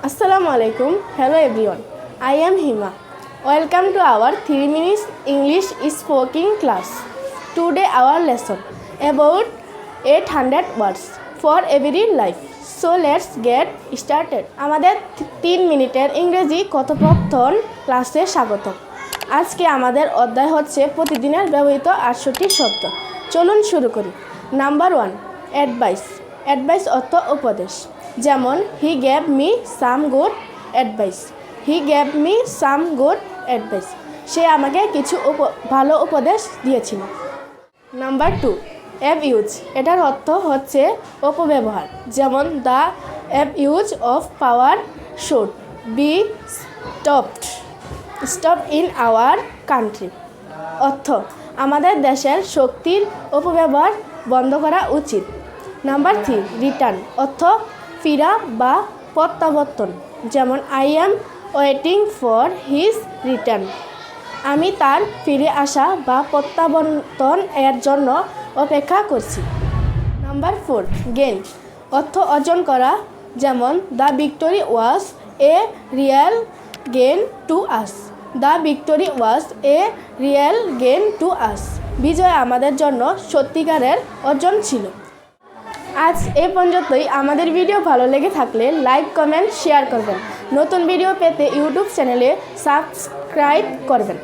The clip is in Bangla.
Assalamualaikum. Hello everyone. I am Hima. Welcome to our 3 minutes English speaking class. Today our lesson about 800 words for every life. So let's get started. আমাদের 3 মিনিটের ইংরেজি কথোপকথন ক্লাসে স্বাগতম। আজকে আমাদের অধ্যায় হচ্ছে প্রতিদিনের ব্যবহৃত 68 শব্দ। চলুন শুরু করি। Number 1 advice. অ্যাডভাইস অর্থ উপদেশ। যেমন he gave me some good advice. He gave me some good advice. সে আমাকে কিছু ভালো উপদেশ দিয়েছিল। Number 2 abuse. এটার অর্থ হচ্ছে অপব্যবহার। যেমন the abuse of power should be stopped in our country. অর্থ আমাদের দেশের শক্তির অপব্যবহার বন্ধ করা উচিত। নাম্বার 3 রিটার্ন অর্থ ফিরা বা প্রত্যাবর্তন। যেমন I am waiting for his return. আমি তার ফিরে আসা বা প্রত্যাবর্তন এর জন্য অপেক্ষা করছি। নাম্বার 4 গেইন অর্থ অর্জন করা। যেমন the victory was a real gain to us. The victory was a real gain to us. বিজয় আমাদের জন্য সত্যিকারের অর্জন ছিল। আজ এ পর্যন্তই। আমাদের ভিডিও ভালো লেগে থাকলে লাইক কমেন্ট শেয়ার করবেন। নতুন ভিডিও পেতে ইউটিউব চ্যানেলে সাবস্ক্রাইব করবেন।